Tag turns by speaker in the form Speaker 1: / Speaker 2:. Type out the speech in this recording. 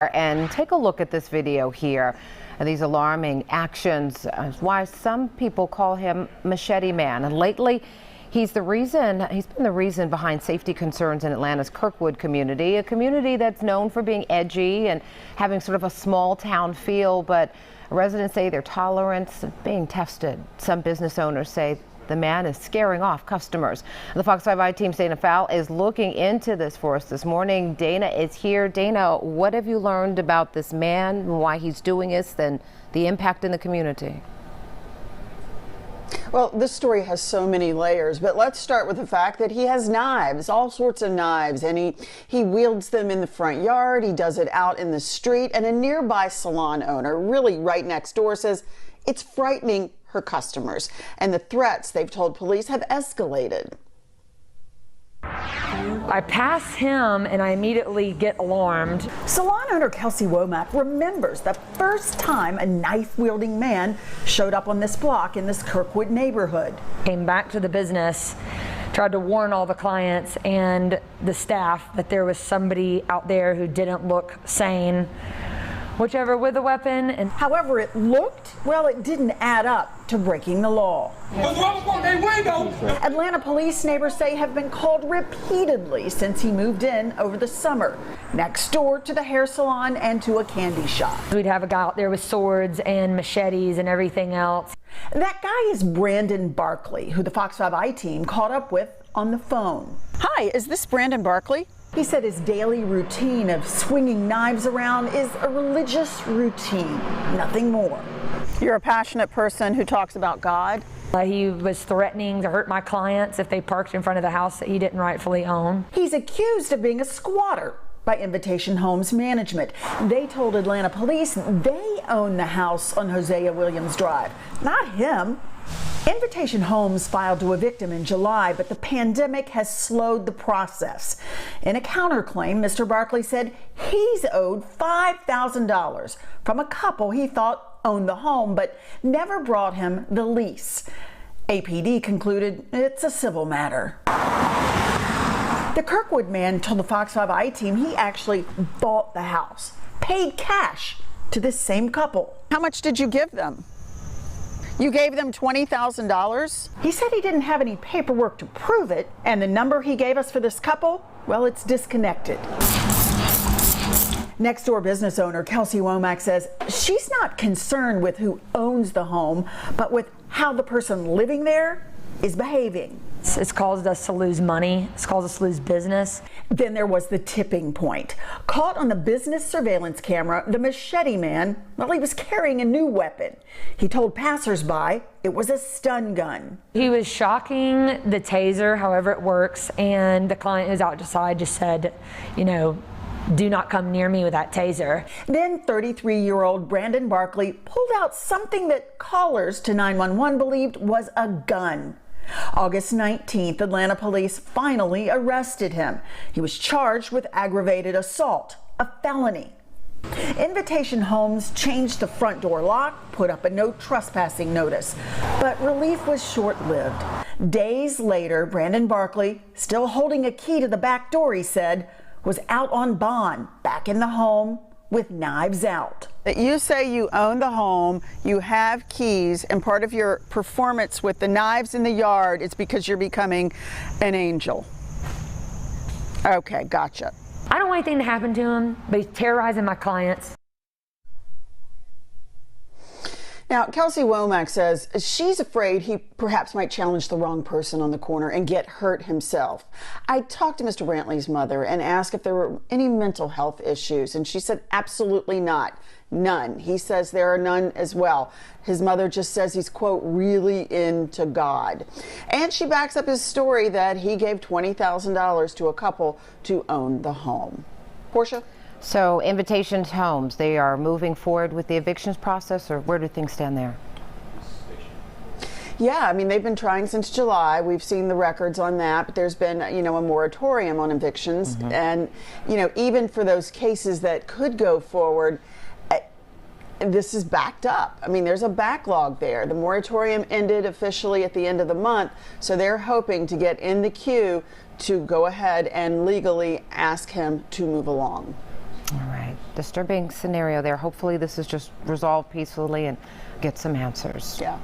Speaker 1: And take a look at this video here. These alarming actions, why some people call him Machete Man. And lately, he's been the reason behind safety concerns in Atlanta's Kirkwood community, a community that's known for being edgy and having sort of a small town feel, but residents say their tolerance is being tested. Some business owners say the man is scaring off customers. The Fox 5 team's Dana Fowl is looking into this for us this morning. Dana is here. Dana, what have you learned about this man, why he's doing this, and the impact in the community?
Speaker 2: Well, this story has so many layers, but let's start with the fact that he has knives, all sorts of knives, and he wields them in the front yard. He does it out in the street, and a nearby salon owner, really right next door, says it's frightening her customers, and the threats they've told police have escalated.
Speaker 3: I pass him and I immediately get alarmed.
Speaker 4: Salon owner Kelsey Womack remembers the first time a knife-wielding man showed up on this block in this Kirkwood neighborhood.
Speaker 3: Came back to the business, tried to warn all the clients and the staff that there was somebody out there who didn't look sane, whichever, with a weapon. And
Speaker 4: however it looked, well, it didn't add up to breaking the law. Atlanta police, neighbors say, have been called repeatedly since he moved in over the summer, next door to the hair salon and to a candy shop.
Speaker 3: We'd have a guy out there with swords and machetes and everything else.
Speaker 4: That guy is Brandon Barkley, who the Fox 5 team caught up with on the phone.
Speaker 2: Hi, is this Brandon Barkley?
Speaker 4: He said his daily routine of swinging knives around is a religious routine, nothing more.
Speaker 2: You're a passionate person who talks about God.
Speaker 3: He was threatening to hurt my clients if they parked in front of the house that he didn't rightfully own.
Speaker 4: He's accused of being a squatter by Invitation Homes Management. They told Atlanta police they own the house on Hosea Williams Drive, not him. Invitation Homes filed to evict him in July, but the pandemic has slowed the process. In a counterclaim, Mr. Barkley said he's owed $5,000 from a couple he thought owned the home, but never brought him the lease. APD concluded it's a civil matter. The Kirkwood man told the Fox 5 team he actually bought the house, paid cash to this same couple.
Speaker 2: How much did you give them? You gave them $20,000?
Speaker 4: He said he didn't have any paperwork to prove it, and the number he gave us for this couple, well, it's disconnected. Next door business owner Kelsey Womack says she's not concerned with who owns the home, but with how the person living there is behaving.
Speaker 3: It's caused us to lose money. It's caused us to lose business.
Speaker 4: Then there was the tipping point. Caught on the business surveillance camera, the Machete Man, well, he was carrying a new weapon. He told passersby it was a stun gun.
Speaker 3: He was shocking the taser, however it works, and the client who's outside just said, you know, do not come near me with that taser.
Speaker 4: Then 33-year-old Brandon Barkley pulled out something that callers to 911 believed was a gun. August 19th, Atlanta police finally arrested him. He was charged with aggravated assault, a felony. Invitation Homes changed the front door lock, put up a no trespassing notice, but relief was short-lived. Days later, Brandon Barkley, still holding a key to the back door, he said, was out on bond, back in the home with knives out.
Speaker 2: That you say you own the home, you have keys, and part of your performance with the knives in the yard is because you're becoming an angel. Okay, gotcha.
Speaker 3: I don't want anything to happen to him, but he's terrorizing my clients.
Speaker 2: Now, Kelsey Womack says she's afraid he perhaps might challenge the wrong person on the corner and get hurt himself. I talked to Mr. Brantley's mother and asked if there were any mental health issues, and she said absolutely not. None. He says there are none as well. His mother just says he's, quote, really into God. And she backs up his story that he gave $20,000 to a couple to own the home. Portia?
Speaker 1: So Invitation Homes, they are moving forward with the evictions process, or where do things stand there?
Speaker 2: Yeah, I mean, they've been trying since July. We've seen the records on that, but there's been, you know, a moratorium on evictions. And, you know, even for those cases that could go forward, this is backed up. I mean, there's a backlog there. The moratorium ended officially at the end of the month, so they're hoping to get in the queue to go ahead and legally ask him to move along.
Speaker 1: All right, disturbing scenario there. Hopefully this is just resolved peacefully and get some answers.
Speaker 2: Yeah.